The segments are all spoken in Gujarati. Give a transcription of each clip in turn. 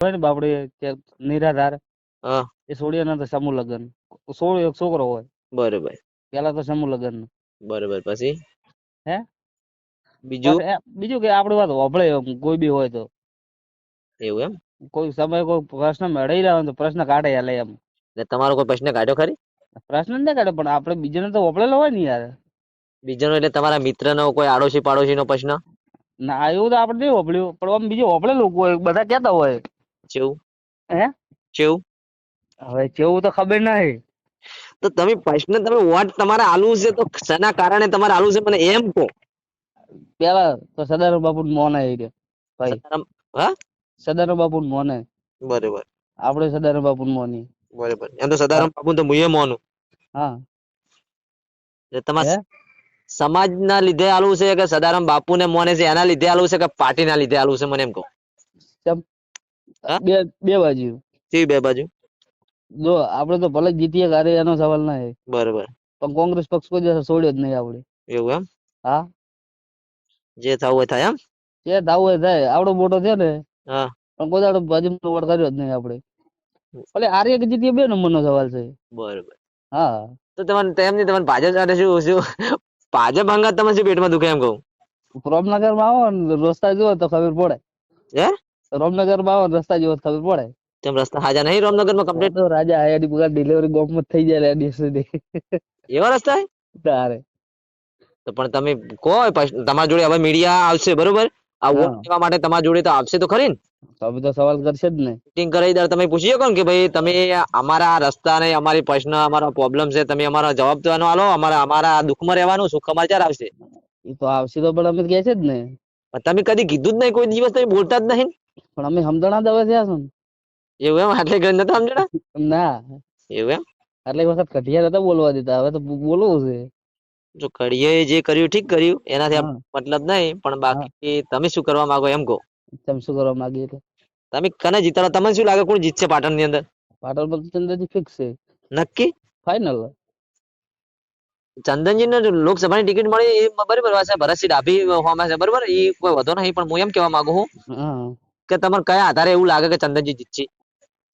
હોય ને બાપડે કે નિરાધાર હા એ સોડિયાના તો સમૂહ લગ્ન. સોળ એક છોકરો હોય બરોબર પેલા તો સમૂહ લગ્ન. બરોબર પછી હે બીજું પછી બીજું કે આપડે વાત હોભળે કોઈ બી હોય તો એવું એમ કોઈ સમય કોઈ પ્રશ્ન મેળવી રહ્યો તો પ્રશ્ન કાઢે એટલે એમ એટલે તમારો કોઈ પ્રશ્ન કાઢ્યો ખરી પ્રશ્ન ના કાઢે પણ આપડે બીજાને તો હોભળેલો હોય ને યાર. બીજાનો એટલે તમારા મિત્રનો કોઈ આડોશી પાડોશીનો પ્રશ્ન ના એવું તો આપડે નહીં હોભળ્યું પણ આમ બીજું હોભળેલું કોઈ બધા કેતા હોય. ચેવું હે ચેવું હવે કેવું તો ખબર નહીં. તો તમે પ્રશ્ન તમે વોટ તમારે આલુ છે તો શેના કારણે તમારે આલુ છે મને એમ કહો પેલા તો સદાનંદ બાપુ મોને ભાઈ સતારામ હા સદાનંદ બાપુ મોને બરોબર આપડે સદાનંદ બાપુ મોની. બરોબર એમ તો સદારામ બાપુ તો મુએ મોનું હા એટલે હે તમારે સમાજના લીધે આલુ છે કે સદારામ બાપુને મોને છે એના લીધે આલુ છે કે પાર્ટીના લીધે આલુ છે મને એમ કહો ચમ હા બે બે બાજુ કેવી બે બાજુ જો આપડે તો ભલે જીતીએ હારે એનો સવાલ નહીં બરોબર પણ કોંગ્રેસ પક્ષ કોઈ દિવસ છોડ્યો જ નહીં આપડે. એવું એમ હા જે થવું હોય થાય એમ જે થાવું હોય થાય આવડો મોટો છે ને હા પણ કોઈ દાડો ભાજપનો વોટ કર્યો જ નહીં આપડે. ભલે આર્ય કે જીતીએ બે નંબરનો સવાલ છે. બરોબર હા તો તમને તેમ નહીં તમને ભાજપ સાથે શું શું ભાજપ અંગત તમે શું પેટમાં દુખે એમ કહું રામનગર માં આવો ને રસ્તા જુઓ તો ખબર પડે. હે રામનગર માં આવો ને રસ્તા જુઓ તો ખબર પડે. તેમ રસ્તા હાજા નહીં રામનગરમાં આ કમ્પ્લીટ તો રાજા આયાની બગા ડિલિવરી ગોમત થઈ જાય રેડી સુધી એવા રસ્તા હે તારે તો પણ તમે કહો તમારી જોડે હવે મીડિયા આવશે બરોબર આ વોટ હા લેવા માટે તમારી જોડે તો આવશે તો ખરી ને તો હવે તો સવાલ કરશે જ ને. મીટિંગ કરાવી દે તમે પૂછી શકો ને કે ભાઈ તમે અમારા રસ્તા ને અમારી પ્રશ્ન અમારો પ્રોબ્લેમ છે તમે અમારો જવાબ તો એનો આલો અમારા દુઃખમાં રહેવાનું સુખ સમાચાર આવશે એ તો આવશે તો પણ અમે કહે છે જ ને. પણ તમે કદી કીધું જ નહીં કોઈ દિવસ તમે બોલતા જ નહીં પણ અમે સમજણા દવા થયા છો એવું એમ આટલે ઘર નતા સમજણા ને ના એવું એમ આટલી વખત કઢિયા નતા બોલવા દેતા હવે તો બોલવું છે. જો કડીએ જે કર્યું ઠીક કર્યું એનાથી હા મતલબ નહીં પણ હા બાકી તમે શું કરવા માંગો એમ કહો તમે શું કરવા માંગીએ તો તમે કને જીતાડો તમને શું લાગે કોણ જીતશે પાટણ ની અંદર પાટણ પર ચંદ્રજી ફિક્સ છે નક્કી ફાઈનલ. ચંદનજી ને લોકસભાની ટિકિટ મળી એ બરાબર વાત છે ભરતસિંહ ડાભી હોમે છે બરોબર એ કોઈ વધો નહીં પણ હું એમ કહેવા માંગુ છું હા કે તમને કયા આધારે એવું લાગે કે ચંદનજી જીતશે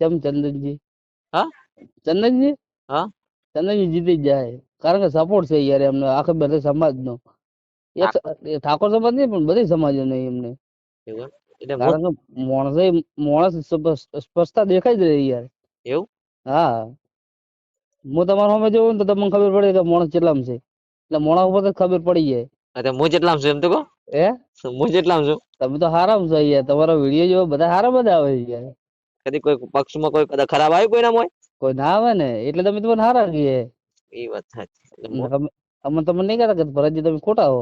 કેમ ચંદનજી હા ચંદનજી હા ચંદનજી જીતી જ જાય કારણ કે સપોર્ટ છે યાર એમને આખા બધા સમાજ નો એક ઠાકોર સમાજ નહીં પણ બધી સમાજ નહીં એમને એવું એમ એટલે હું કારણ કે માણસ સ્પષ્ટતા દેખાય જ રહી યાર. એવું હા હું તમારા સામે જોઉં ને તો તમને ખબર પડે કે માણસ કેટલામ છે એટલે માણસ ઉપર તો ખબર પડી જાય. હું જેટલામ છું એમ તો કહો હે હું જેટલામ છું તમે તો હારામ છો યાર તમારા વિડીયો જેવો બધા હારા બધા આવે યાર. કદી કોઈ પક્ષમાં કોઈ કદા ખરાબ આવ્યું કોઈ ના હોય કોઈ ના આવે ને એટલે તમે તમને હારા કહીએ. એ વાત સાચી એટલે અમે તમને નહીં કહેતા કે ભરતજી તમે ખોટા હો.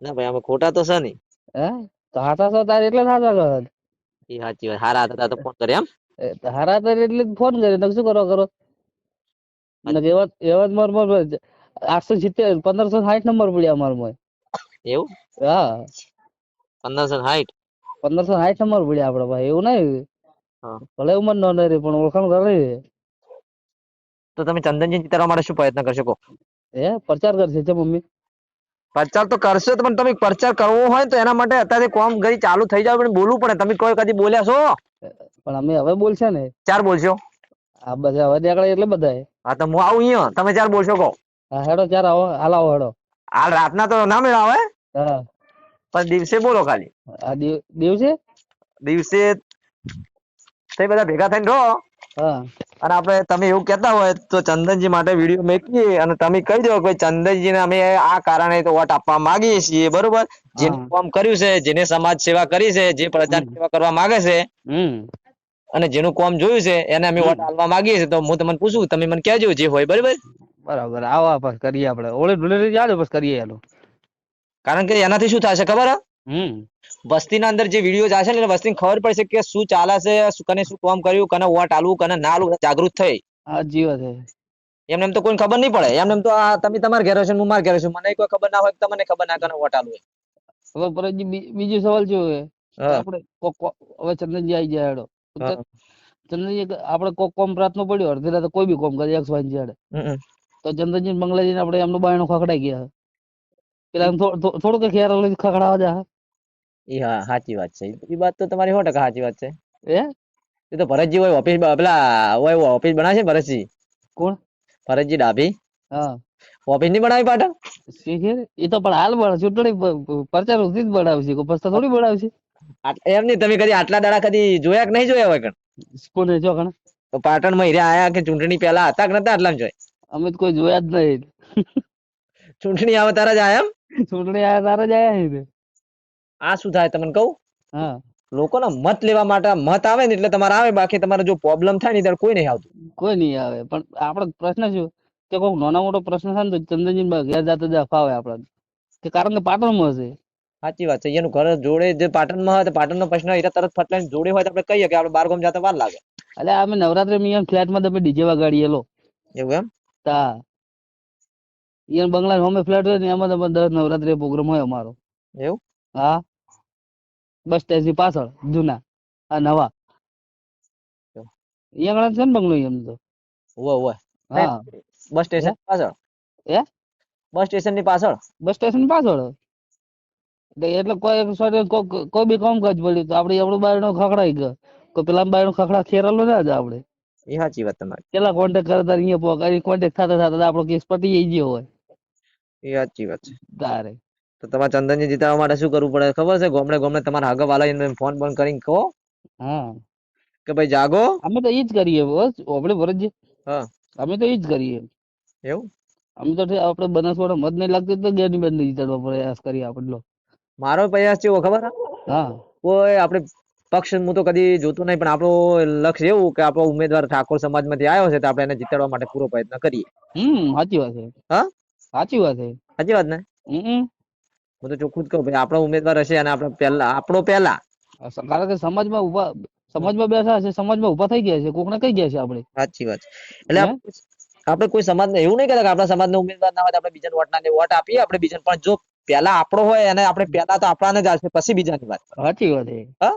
ના ભાઈ અમે ખોટા તો છે નહીં હે તો હાથા છો તારે એટલે હાથા કહો એ સાચી વાત હારા હતા તો ફોન કરે એમ હારા તારે એટલે ફોન કરી તમે શું કરો એવા એવા માર 870 1560 નંબર પડ્યા અમાર માં. એવું હા 1560 1560 નંબર પડ્યા આપડે ભાઈ એવું નહીં હા ભલે ઉંમર નો રે પણ ઓળખાણ કરે તો તમે ચંદનજી જીતાડવા માટે શું પ્રયત્ન કરશો કહો હે પ્રચાર કરશે છે મમ્મી પ્રચાર તો કરશો પણ તમે પ્રચાર કરવો હોય તો એના માટે અત્યારે કોમ ગઈ ચાલુ થઈ જાય પણ બોલવું પડે તમે કોઈ કદી બોલ્યા છો પણ અમે હવે બોલશે ને ચાર બોલશો આ બધા હવે નીકળે એટલે બધા હા તો હું આવું અહીંયા તમે ચાર બોલશો કહો હા હેડો ચાર આવો હાલ આવો હેડો હાલ રાતના તો ના મેળ આવે હા પણ દિવસે બોલો ખાલી આ દિવસે દિવસે તે બધા ભેગા થઈને રહો હા અને આપણે તમે એવું કહેતા હોય તો ચંદનજી માટે વિડીયો મેકીએ અને તમે કહી દો કે ચંદનજીને અમે આ કારણે તો વોટ આપવા માંગીએ છીએ બરોબર જેને હા કામ કર્યું છે જેને સમાજ સેવા કરી છે જે પ્રજાની સેવા કરવા માંગે છે અને જેનું કામ જોયું છે એને અમે વોટ આપવા માંગીએ છીએ તો હું તમને પૂછું તમે મને કહેજો જે હોય બરોબર બરાબર આવો પછી કરીએ આપણે ઓળે ઢોલે જાજો પછી કરીએ એનું કારણ કે એનાથી શું થશે ખબર વસ્તીના અંદર જે વિડીયો જશે ને વસ્તીને ખબર પડશે કે શું ચાલે છે કને શું કામ કર્યું કને વોટ આલવું કને ના આલવું જાગૃત થઈ સાચી વાત છે એમને એમ તો કોઈ ખબર નહીં પડે એમને એમ તો તમે તમારે ઘેર છો હું મારે ઘેર છું મને કોઈ ખબર ના હોય તમને ખબર ના કને વોટ આલવું હવે પરજી બીજો સવાલ શું છે કે હા આપણે હવે ચંદનજી આવી જાય હેડો હા ચંદનજી આપણે કોક કોમ પ્રાર્થનો પડ્યો અડધી રાતે કોઈ બી કોમ કરે XY Z તો ચંદનજી બંગલા જઈને આપણે એમનું બાયણું ખખડાઈ ગયા પેલા થોડું કે ખેર ખખડાવા જા હા સાચી વાત છે એ વાત તો તમારી 100% સાચી વાત છે હે એ તો ભરતજી હોય ઓફિસ પેલા હોય ઓફિસ બનાવે છે ભરતજી. કોણ? ભરતજી ડાભી. હા ઓફિસ નહીં બનાવી પાટણ. એ તો પણ હાલ ચૂંટણી પ્રચાર સુધી જ બનાવશે, કોઈ પસ્તા થોડી બનાવશે. એમ નહીં, તમે કદી આટલા દાડા કદી જોયા કે નહીં જોયા હોય કણ? કોને જો કણ? તો પાટણમાં હીરા આયા કે ચૂંટણી પહેલા હતા કે નતા આટલામાં જોઈ? અમે તો કોઈ જોયા જ નહીં. ચૂંટણી આવે તારા જ આયા એમ? ચૂંટણી આવ્યા તારા જ આયા છે. આ શું થાય તમને કહું? હા લોકોના મત લેવા માટે મત આવે ને એટલે તમારે આવે, બાકી તમારે જો પ્રોબ્લેમ થાય ને ત્યારે કોઈ નહીં આવતું. કોઈ નહીં આવે, પણ આપણો પ્રશ્ન શું કે કોઈ નાનો મોટો પ્રશ્ન થાય ને તો ચંદનજી ઘેર જાતે જ ફાવે આપડે, કે કારણ કે પાટણમાં હશે. સાચી વાત છે, એનું ઘર જોડે જે પાટણમાં હોય તો પાટણનો પ્રશ્ન હીરા તરત ફટલાઈને જોડે હોય તો આપણે કહીએ કે આપણે બાર ગામ જતા વાર લાગે. એટલે અમે નવરાત્રી માં ફ્લેટમાં તમે ડીજે વગાડીએ લો. એવું એમ? તા ઈયન બંગલા હોમે ફ્લેટ હોય ને એમાં તમે 10 નવરાત્રી પ્રોગ્રામ હોય અમારો. એવું? હા, બસ સ્ટેન્ડ ની પાછળ જૂના આ નવા અહીંયા છે ને બંગલો એમ તો. હોય હા બસ સ્ટેશન પાછળ. હે? બસ સ્ટેશન ની પાછળ. બસ સ્ટેશન પાછળ એટલે કોઈ બી કામ કાજ પડ્યું તો આપડે આપણું બાયણો ખખડાઈ ગયો, કોઈ પેલા બાયણો ખખડા ખેરેલો ના જ આપડે. એ સાચી વાત તમારી. પેલા કોન્ટેક્ટ કરતા અહીંયા કોન્ટેક્ટ થતા થતા આપણો કેસ પતી ગયો હોય. એ સાચી વાત છે. તારે તો તમારે ચંદનજી જીતાડવા માટે શું કરવું પડે ખબર છે? ગોમડે ગોમડે તમારા આગળ વાળા ફોન બંધ કરીને કહો હા કે ભાઈ જાગો. અમે તો ઈ જ કરીએ બસ આપણે ભરતજી. હા અમે તો ઈ જ કરીએ. એવું? અમે તો આપણે બનાસવાડા મત નહીં લાગતી તો ગેરની બેન જીતાડવા પ્રયાસ કરીએ આપણે. મારો પ્રયાસ કેવો ખબર? હા કોઈ આપણે પક્ષ હું તો કદી જોતો નહીં, પણ આપણો લક્ષ્ય એવું કે આપણો ઉમેદવાર ઠાકોર સમાજ માંથી આવ્યો છે તો આપણે એને જીતાડવા માટે પૂરો પ્રયત્ન કરીએ. સાચી વાત છે. હા સાચી વાત છે. સાચી વાત ને? હું તો ચોખ્ખું જ કહું ભાઈ, આપણો ઉમેદવાર હશે અને આપણો પહેલા કારણ કે સમાજમાં બેઠા છે, સમાજમાં ઉભા થઈ ગયા છે, કોકને કઈ ગયા છે આપણે. સાચી વાત. એટલે આપણે કોઈ સમાજને એવું નહીં કહેતા કે આપણા સમાજનો ઉમેદવાર ના હોય તો આપણે બીજાને વોટ ના દે, વોટ આપીએ આપણે બીજાને, પણ જો પેલા આપણો હોય અને આપણે પહેલા તો આપણાને જ આવશે પછી બીજાની વાત. સાચી વાત છે. હા,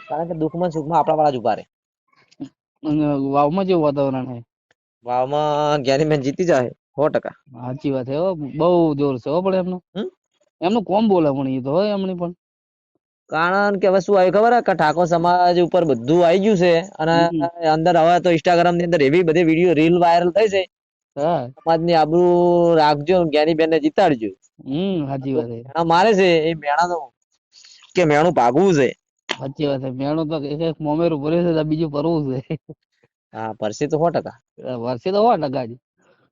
કારણ કે દુઃખમાં સુખમાં આપણા વાળા જ ઉભા રહે. વાવમાં જેવું વાતાવરણ છે. વાવમાં જ્ઞાનીબેન જીતી જાય 100%. સાચી વાત છે, બહુ જોર છે પણ એમનું કોમ બોલે પણ એ તો હોય એમની પણ. કારણ કે હવે શું આવ્યું ખબર કે ઠાકોર સમાજ ઉપર બધું આવી ગયું છે અને અંદર હવે તો ઇન્સ્ટાગ્રામ ની અંદર એવી બધી વિડીયો રીલ વાયરલ થઈ છે. સમાજની આબરૂ રાખજો, જ્ઞાનીબેન ને જીતાડજો. સાચી વાત છે. મારે છે એ મેણા કે મેણું ભાગવું છે. સાચી વાત છે, મેણું તો એક મોમેરું ભરે છે, બીજું ભરવું છે. હા, ભરશે તો 100%. ભરશે તો 100% જ.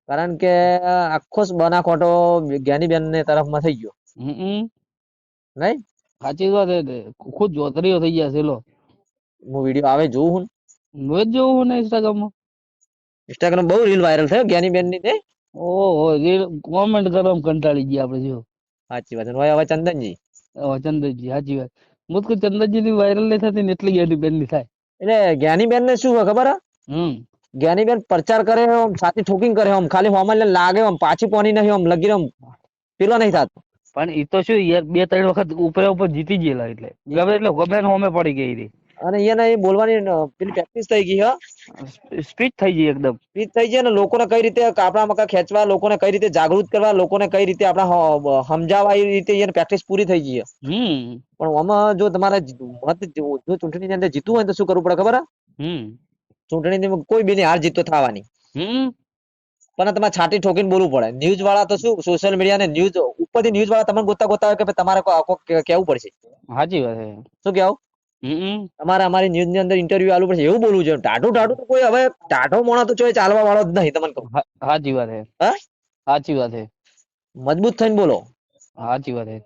કારણ કે આખો બનાખોટો જ્ઞાનીબેન ને તરફમાં થઈ ગયો. નહીં? સાચી વાત છે, ખુદ જોતરીઓ થઈ ગયા છે. લો હું વિડીયો આવે જોઉં હું જ જોઉં ને ઇન્સ્ટાગ્રામ બહુ રીલ વાયરલ થયો જ્ઞાનીબેન ની. તે ઓહો, રીલ કોમેન્ટ કરવા કંટાળી ગયા આપણે. જો સાચી વાત. હવે ચંદનજી સાચી વાત. મુસ્કુ ચંદનજી ની વાયરલ નહીં થતી ને એટલી જ્ઞાનીબેન ની થાય. એટલે જ્ઞાનીબેન ને શું ખબર? જ્ઞાનીબેન પ્રચાર કરે સાચી ઠોકિંગ કરે, ખાલી હોમલ લાગે પાછી પોની નહીં લગી પેલો નહીં થતો. પણ એ તો શું યાર, 2-3 વખત ઉપર જીતી ગયેલા એટલે ગમે હોમે પડી ગઈ હતી. અને એને એ બોલવાની પેલી પ્રેક્ટિસ થઈ ગઈ. સ્પીચ થઈ ગઈ, એકદમ સ્પીચ થઈ ગઈ. અને લોકોને કઈ રીતે કાપડા મકા ખેંચવા, લોકોને કઈ રીતે જાગૃત કરવા, લોકોને કઈ રીતે આપણા સમજાવવા, એ રીતે એને પ્રેક્ટિસ પૂરી થઈ ગઈ. પણ આમાં જો તમારે મત જો ચૂંટણીની અંદર જીતવું હોય તો શું કરવું પડે ખબર? ચૂંટણીની કોઈ બી હાર જીત તો થવાની, પણ તમારે છાતી ઠોકીને બોલવું પડે. ન્યૂઝ વાળા તો શું, સોશિયલ મીડિયા ને ન્યૂઝ ઉપરથી ન્યૂઝ વાળા તમને ગોતા કે તમારે કેવું પડશે. સાચી વાત છે. શું કેવું? તમારે અમારી ન્યૂઝ ની અંદર ઇન્ટરવ્યુ આલવું પડશે, એવું બોલવું છે. ટાઢું તો કોઈ હવે ટાઢો મોણો તો ચોય ચાલવા વાળો જ નહીં. તમને કહું. સાચી વાત છે. હા, સાચી વાત છે. મજબૂત થઈને બોલો. સાચી વાત છે.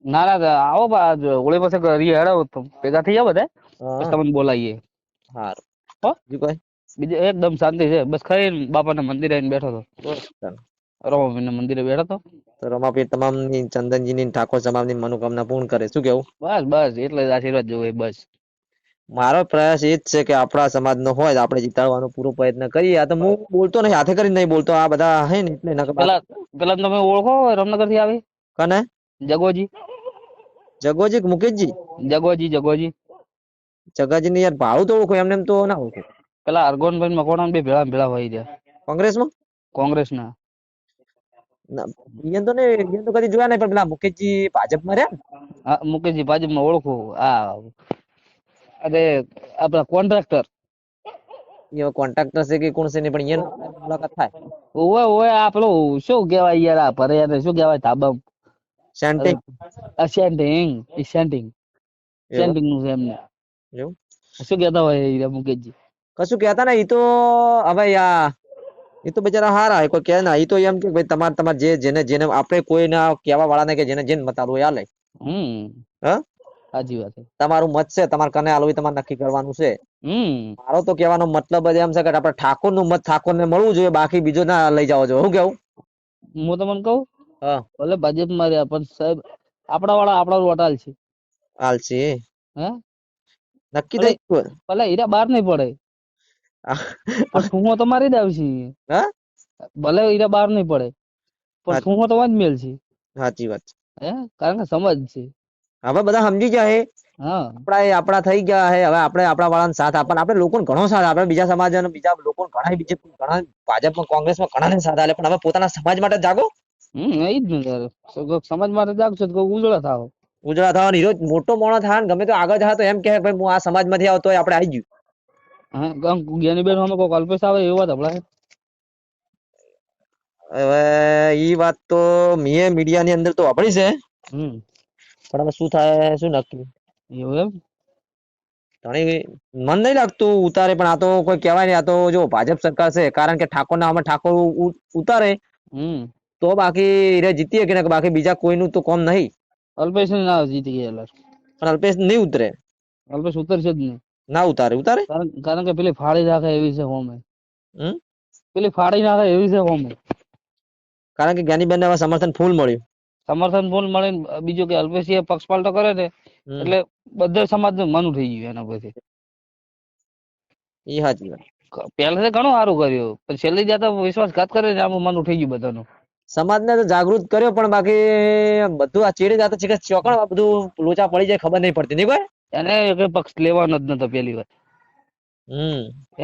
ના આવો ઓળી પાસે હેડો ભેગા થઈ જાવ બધા, તમને બોલાવીએ. સારું, બીજું એકદમ શાંતિ છે. બસ ખાઈ બાપાના મંદિરે આવીને બેઠો હતો. રમાપીર મંદિરે બેઠો હતો. તો રમાપીર તમામ ની ચંદનજી ની ઠાકોર સમાજ ની મનોકામના પૂર્ણ કરે. શું કેવું? બસ એટલે જ આશીર્વાદ જોવે. બસ મારો પ્રયાસ એ જ છે કે આપણા સમાજ નો હોય આપણે જીતાડવાનો પૂરો પ્રયત્ન કરીએ. આ તો હું બોલતો નહીં, હાથે કરીને નહીં બોલતો. આ બધા હે ને એટલે પેલા તમે ઓળખો રમનગર થી આવી કને? જગોજી મુકેશજી જગાજી ને યાર ભાવ તો ઓળખો, એમને તો ના ઓળખો. પેલા અરગોનભાઈ મકોણા બે ભેળા હોય છે કોંગ્રેસ ના. તો કદી જોયા નહીં, પણ પેલા મુકેશજી ભાજપમાં રહ્યા. હા, મુકેશજી ભાજપમાં ઓળખું. આ અરે આપડા કોન્ટ્રાક્ટર એ કોન્ટ્રાક્ટર છે કે કોણ છે ને પણ એની મુલાકાત થાય. ઓવે ઓવે આપણો શું કહેવાય યાર આ ભરે યાર શું કહેવાય ધાબા સેન્ટિંગ સેન્ટિંગ સેન્ટિંગ સેન્ટિંગ નું છે એમને એવું શું કહેતા હોય મુકેશજી કશું કહેતા ને ઈ તો હવે એ તો બિચારા હારા કોઈ કે ના ઈ તો એમ કે ભાઈ તમારે જે જેને આપણે કોઈ ના કહેવા વાળા ને કે જેને મત આલવું એ આલે. હા સાચી વાત છે. તમારું મત છે તમારે કને આલવું એ તમારે નક્કી કરવાનું છે. મારો તો કહેવાનો મતલબ જ એમ છે કે આપણે ઠાકોર નું મત ઠાકોર ને મળવું જોઈએ, બાકી બીજો ના લઈ જાવ જોઈએ. શું કેવું? હું તમને કહું હા ભલે ભાજપ માં રહ્યા પણ સાહેબ આપડા વાળા આપડા વોટ આલશે. આલશે હે નક્કી થઈ ગયું. ભલે હીરા બહાર નહીં પડે પણ શું તો મારી જ આવશે. હા ભલે હીરા બહાર નહીં પડે પણ શું તો વાંચ મેલ છે. સાચી વાત હે કારણ કે સમજ છે. હવે બધા સમજી ગયા હે. હા આપડા થઈ ગયા હે. હવે આપણે આપણા વાળાને સાથ આપવાના. આપણે લોકોને ઘણો સાથ આપે, બીજા સમાજ અને બીજા લોકો ઘણા બીજેપી ઘણા ભાજપમાં કોંગ્રેસમાં ઘણા સાથ આપે, પણ હવે પોતાના સમાજ માટે જાગો. એ જ ને સમાજ માટે જાગશો તો ઉજળા થાવ. ઉજળા થવાની રોજ મોટો મોણો થાય ને ગમે તો આગળ જાય તો એમ કે ભાઈ હું આ સમાજ માંથી આવતો હોય આપણે આવી ગયું. હા જ્ઞાનીબેન અમે કોઈ કલ્પેશ આવે એવી વાત હમણાં હવે ઈ વાત તો મેં મીડિયા ની અંદર તો વાપરી છે. પણ હવે શું થાય શું નક્કી. એવું એમ ઘણી મન નહીં લાગતું ઉતારે, પણ આ તો કોઈ કહેવાય નહીં. આ તો જો ભાજપ સરકાર છે, કારણ કે ઠાકોર ના અમે ઠાકોર ઉતારે તો બાકી રે જીતીએ કે બાકી બીજા કોઈનું તો કોમ નહીં. અલ્પેશ ના જીતી ગયા પણ અલ્પેશ નહીં ઉતરે. અલ્પેશ ઉતરશે જ નહીં. ના ઉતારે કારણ કે પેલી ફાડી નાખે એવી છે હોમે. પેલી ફાડી નાખે એવી છે હોમે. કારણ કે જ્ઞાનીબેન ને સમર્થન ફૂલ મળ્યું. સમર્થન ફૂલ મળે. બીજું કે અલ્પેશ પક્ષપાલટો કરે ને એટલે બધા સમાજ નું મન થઈ ગયું એના પછી. એ સાચી વાત. પહેલા ઘણું સારું કર્યું પણ છેલ્લી જતા વિશ્વાસઘાત કરે ને આમ મન થઈ ગયું બધાનું. સમાજને તો જાગૃત કર્યો પણ બાકી બધું આ ચેડે જાતે ચોકણ બધું લોચા પડી જાય ખબર નહીં પડતી નહીં ભાઈ. એને એક પક્ષ લેવાનો જ નતો પેલી વાર.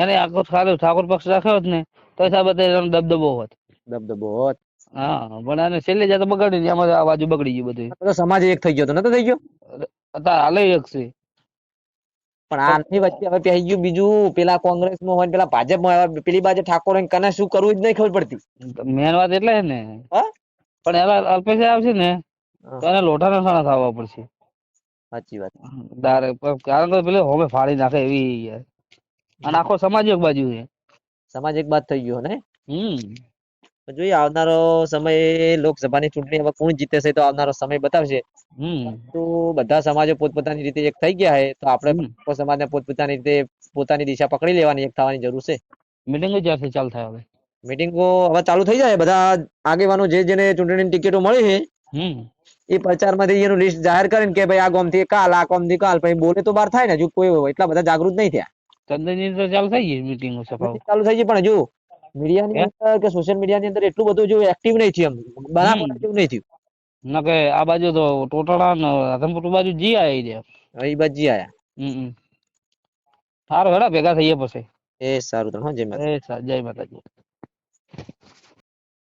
એને આખો ઠાકોર પક્ષ રાખ્યો જ ને તો સાહેબ એનો દબદબો હોત. હા પણ આને છેલ્લે જતા બગાડી એમાં આ બાજુ બગડી ગયું બધું. સમાજ એક થઈ ગયો તો નતો થઈ ગયો. અત્યારે હાલે એક છે. પણ આની વચ્ચે હવે પહેરી ગયું બીજું પેલા કોંગ્રેસ માં હોય પેલા ભાજપમાં પેલી બાજુ ઠાકોર કને શું કરવું જ નહીં ખબર પડતી. મેન વાત એટલે ને પણ એલા અલ્પેશ આવશે ને તો એને લોઢાના સાણા થવા પડશે. સાચી વાત. કારણ કે પેલે હવે ફાડી નાખે એવી અને આખો સમાજ એક બાજુ છે. સમાજ એક બાદ થઈ ગયો ને. જોઈએ આવનારો સમય લોકસભાની ચૂંટણી હવે કોણ જીતે છે તો આવનારો સમય બતાવશે. તો બધા સમાજો પોતપોતાની રીતે એક થઈ ગયા છે તો આપણે સમાજને પોતપોતાની રીતે પોતાની દિશા પકડી લેવાની એક થવાની જરૂર છે. મીટિંગ ક્યારથી ચાલુ થાય હવે? મીટિંગો હવે ચાલુ થઈ જાય. બધા આગેવાનો જે જેને ચૂંટણીની ટિકિટો મળી છે એ પ્રચારમાંથી એનું લિસ્ટ જાહેર કરીને કે ભાઈ આ ગામથી કાલ આ ગામથી કાલ પછી બોલે તો બહાર થાય ને હજુ કોઈ એટલા બધા જાગૃત નહીં થયા. ચંદનની તો ચાલુ થઈ ગઈ મીટિંગ ચાલુ થઈ ગઈ પણ હજુ મીડિયાની અંદર કે સોશિયલ મીડિયાની અંદર એટલું બધું જો એક્ટિવ નહીં થયું એમ બરાબર એક્ટિવ નહીં થયું. ના કે આ બાજુ તો ટોટાળા ને રાધનપુર બાજુ જી આવી રહ્યા. એ બાજુ જી આયા. સારું હેડા ભેગા થઈએ પછી. એ સારું તો જય માતાજી. જય માતાજી.